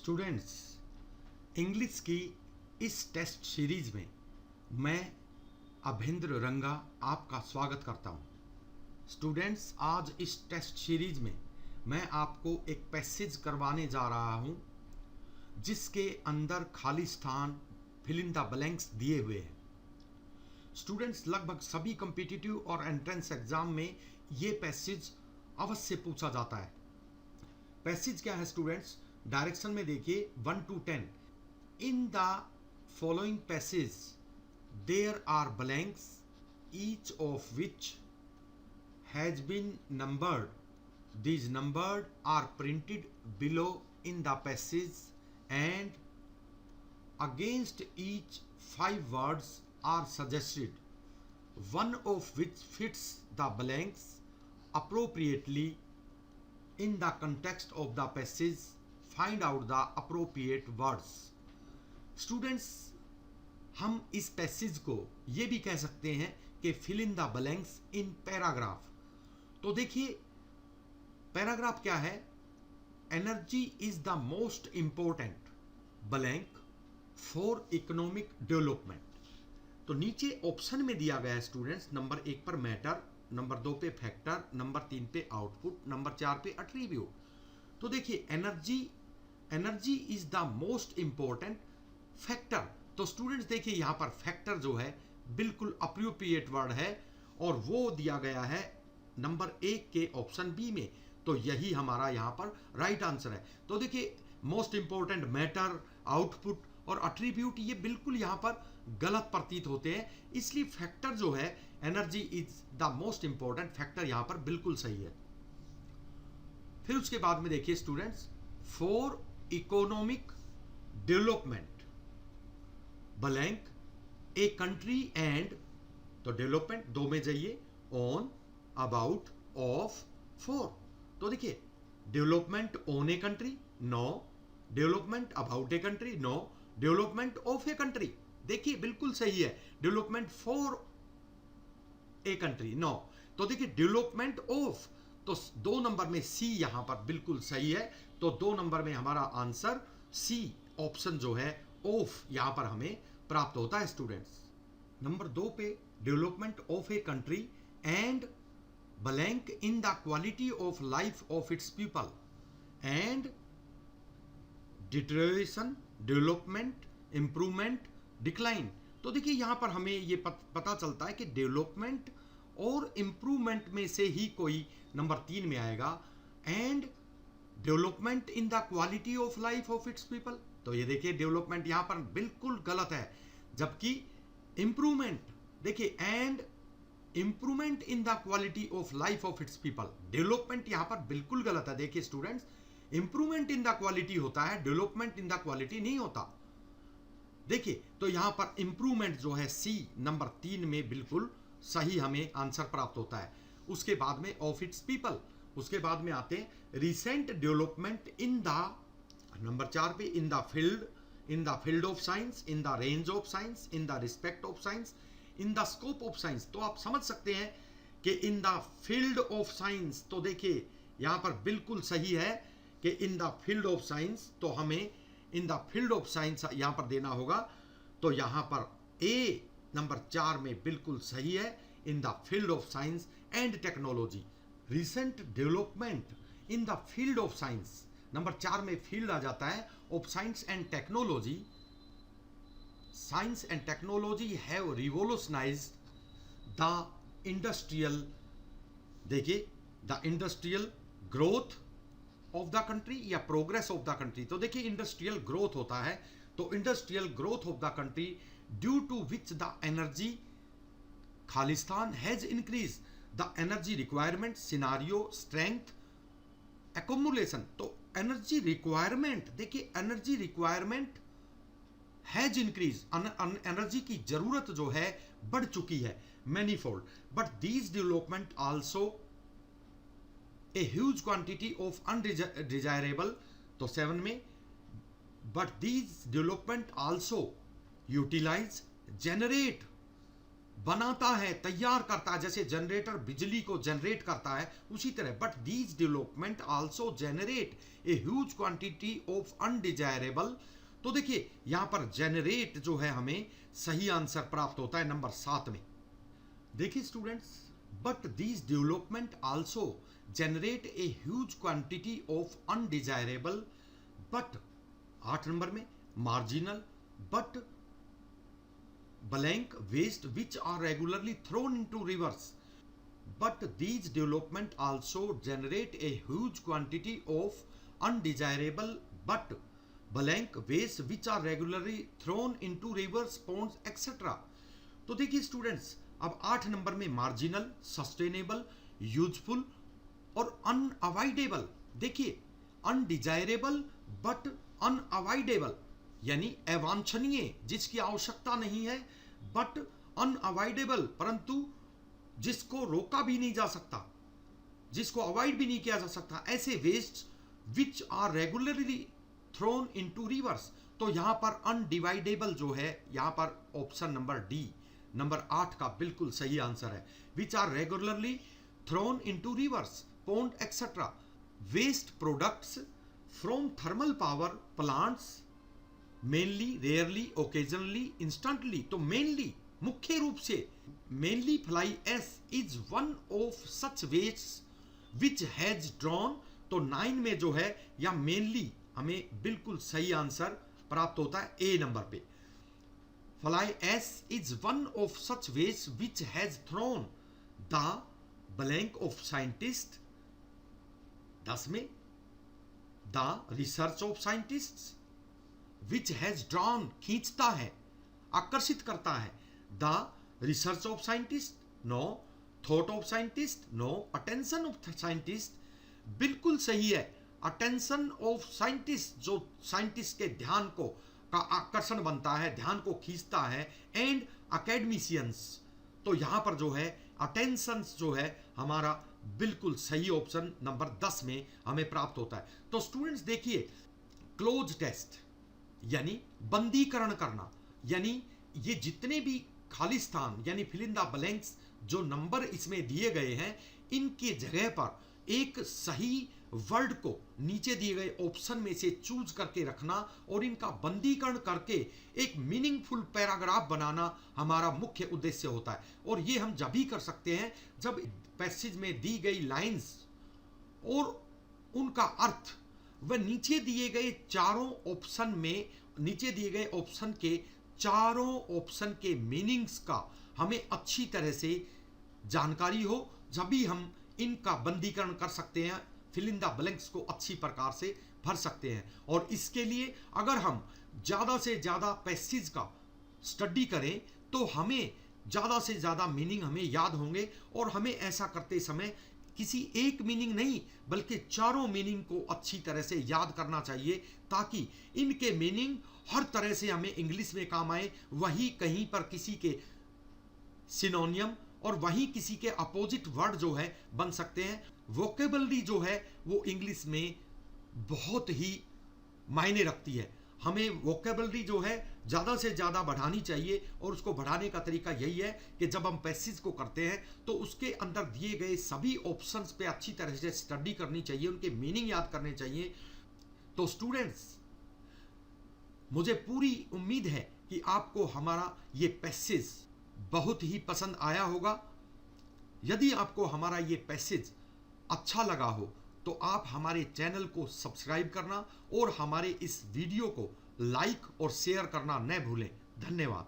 Students, English की इस test series में मैं अभेंद्र रंगा आपका स्वागत करता हूं। स्टूडेंट्स, आज इस टेस्ट सीरीज में मैं आपको एक पैसेज करवाने जा रहा हूं जिसके अंदर खाली स्थान फिल इन द ब्लैंक्स दिए हुए हैं। स्टूडेंट्स, लगभग सभी कॉम्पिटिटिव और एंट्रेंस एग्जाम में ये पैसेज अवश्य पूछा जाता है। पैसेज क्या है स्टूडेंट्स? डायरेक्शन में देखिए 1 to 10। In the following passage there are blanks each of which has been numbered. These numbered are printed below in the passage and against each 5 words are suggested, one of which fits the blanks appropriately in the context of the passage. Find out the appropriate words. Students, हम इस passage को ये भी कह सकते हैं कि fill in the blanks in paragraph। तो देखिए पैराग्राफ क्या है? Energy is the most important blank for economic development. तो नीचे ऑप्शन में दिया गया है स्टूडेंट्स, नंबर 1 पर मैटर, नंबर 2 पे फैक्टर, नंबर 3 पे आउटपुट, नंबर 4 पे एट्रीब्यूट। तो देखिए energy is the most important factor. तो स्टूडेंट्स देखिए यहां पर फैक्टर जो है बिल्कुल अप्रोप्रिएट वर्ड है और वो दिया गया है नंबर 1 के ऑप्शन बी में। तो यही हमारा यहां पर राइट आंसर है। तो देखिए मोस्ट इंपॉर्टेंट, मैटर, आउटपुट और एट्रीब्यूट ये बिल्कुल यहां पर गलत प्रतीत होते हैं, इसलिए फैक्टर जो है energy is the most important factor यहां पर बिल्कुल सही है। फिर उसके बाद में देखिए students, for economic development blank a country and, तो डेवलपमेंट 2 में जाइए, ऑन, अबाउट, ऑफ, फॉर। तो देखिए development on a country, no. Development about a country, no. Development of a country, देखिए बिल्कुल सही है। Development for a country, no. तो देखिए डेवलपमेंट ऑफ, तो 2 नंबर में सी यहां पर बिल्कुल सही है। तो 2 नंबर में हमारा आंसर सी ऑप्शन जो है ऑफ यहां पर हमें प्राप्त होता है स्टूडेंट्स। नंबर 2 पे development of a country and blank in the quality of life of its people and deterioration, development, improvement, decline. तो देखिए यहां पर हमें ये पता चलता है कि डेवलपमेंट और इंप्रूवमेंट में से ही कोई नंबर 3 में आएगा। And development in the quality of life of its people, तो ये देखिए डेवलपमेंट यहां पर बिल्कुल गलत है, जबकि इंप्रूवमेंट देखिए and improvement in the quality of life of its people, development यहां पर बिल्कुल गलत है। देखिए students, improvement in the quality होता है, डेवलपमेंट इन द क्वालिटी नहीं होता। देखिए तो यहां पर इंप्रूवमेंट जो है सी नंबर 3 में बिल्कुल सही हमें आंसर प्राप्त होता है। उसके बाद में ऑफ इट्स पीपल, उसके बाद में आते हैं recent development in the, number 4 पे इन the field of science, in the range of science, in the respect of science, in the scope of science. तो आप समझ सकते हैं कि इन द फील्ड ऑफ साइंस, तो देखिए यहां पर बिल्कुल सही है कि इन द फील्ड ऑफ साइंस, तो हमें इन द फील्ड ऑफ साइंस यहां पर देना होगा। तो यहां पर ए नंबर 4 में बिल्कुल सही है, in the field of science and technology. Recent development in the field of science, number 4 में फील्ड आ जाता है of science and technology. Science and technology have revolutionised the industrial, देखिए the industrial growth of the country या progress of the country. तो देखिए industrial growth होता है, तो industrial growth of the country due to which the energy खालिस्तान has increase the energy requirement, scenario, strength, accumulation. तो energy requirement, देखिए energy requirement has increase, energy की जरूरत जो है बढ़ चुकी है manifold, but these development also a huge quantity of undesirable, तो 7 में, but these development also utilise, generate बनाता है, तैयार करता है, जैसे जनरेटर बिजली को जनरेट करता है उसी तरह। But these development also generate a huge quantity of undesirable. तो देखिए यहां पर जनरेट जो है हमें सही आंसर प्राप्त होता है नंबर 7 में। देखिए students, but these development also generate a huge quantity of undesirable but 8 number में marginal but blank waste which are regularly thrown into rivers. But these development also generate a huge quantity of undesirable but blank waste which are regularly thrown into rivers, ponds, etc. तो देखिए students, अब 8 number में marginal, sustainable, useful और unavoidable. देखिए undesirable but unavoidable यानी अवांछनीय, जिसकी आवश्यकता नहीं है, बट अनअवॉइडेबल परंतु जिसको रोका भी नहीं जा सकता, जिसको अवॉइड भी नहीं किया जा सकता, ऐसे waste which are regularly thrown into rivers. तो यहां पर अनडिवाइडेबल जो है, यहां पर ऑप्शन नंबर डी नंबर 8 का बिल्कुल सही आंसर है। Which are regularly thrown into rivers, pond etcetera. Waste products from thermal power plants mainly, rarely, occasionally, instantly. तो मेनली, मुख्य रूप से, mainly fly ash is one of such waste which has drawn. तो 9 में जो है या मेनली हमें बिल्कुल सही आंसर प्राप्त होता है ए नंबर पे। Fly ash is one of such waste which has thrown the blank of scientist. 10 में the research of scientist which has drawn, खींचता है, आकर्षित करता है, the research of scientist, no, thought of scientist, no, attention of scientist. बिल्कुल सही है, attention of scientist, जो साइंटिस्ट के ध्यान को का आकर्षण बनता है, ध्यान को खींचता है, एंड अकेडमिशियंस। तो यहां पर जो है अटेंशन जो है हमारा बिल्कुल सही ऑप्शन नंबर 10 में हमें प्राप्त होता है। तो स्टूडेंट्स देखिए, क्लोज टेस्ट यानी बंदीकरण करना, यानी ये जितने भी खाली स्थान यानी फिल इन द ब्लैंक्स जो नंबर इसमें दिए गए हैं, इनके जगह पर एक सही वर्ड को नीचे दिए गए ऑप्शन में से चूज करके रखना और इनका बंदीकरण करके एक मीनिंगफुल पैराग्राफ बनाना हमारा मुख्य उद्देश्य होता है। और ये हम जब भी कर सकते हैं जब पैसेज में दी गई लाइंस और उनका अर्थ वह नीचे दिए गए चारों ऑप्शन में, नीचे दिए गए ऑप्शन के चारों ऑप्शन के मीनिंग्स का हमें अच्छी तरह से जानकारी हो, जब भी हम इनका बंदीकरण कर सकते हैं, फिल इन द ब्लैंक्स को अच्छी प्रकार से भर सकते हैं। और इसके लिए अगर हम ज़्यादा से ज़्यादा पैसेज का स्टडी करें तो हमें ज़्यादा से ज़्यादा मीनिंग हमें याद होंगे, और हमें ऐसा करते समय किसी एक मीनिंग नहीं बल्कि चारों मीनिंग को अच्छी तरह से याद करना चाहिए, ताकि इनके मीनिंग हर तरह से हमें इंग्लिश में काम आए। वही कहीं पर किसी के सिनोनियम और वहीं किसी के अपोजिट वर्ड जो है बन सकते हैं। वोकेबलरी जो है वो इंग्लिश में बहुत ही मायने रखती है। हमें वोकेबलरी जो है ज़्यादा से ज़्यादा बढ़ानी चाहिए, और उसको बढ़ाने का तरीका यही है कि जब हम पैसेज को करते हैं तो उसके अंदर दिए गए सभी ऑप्शंस पे अच्छी तरह से स्टडी करनी चाहिए, उनके मीनिंग याद करने चाहिए। तो स्टूडेंट्स, मुझे पूरी उम्मीद है कि आपको हमारा ये पैसेज बहुत ही पसंद आया होगा। यदि आपको हमारा ये पैसेज अच्छा लगा हो तो आप हमारे चैनल को सब्सक्राइब करना और हमारे इस वीडियो को लाइक और शेयर करना न भूलें। धन्यवाद।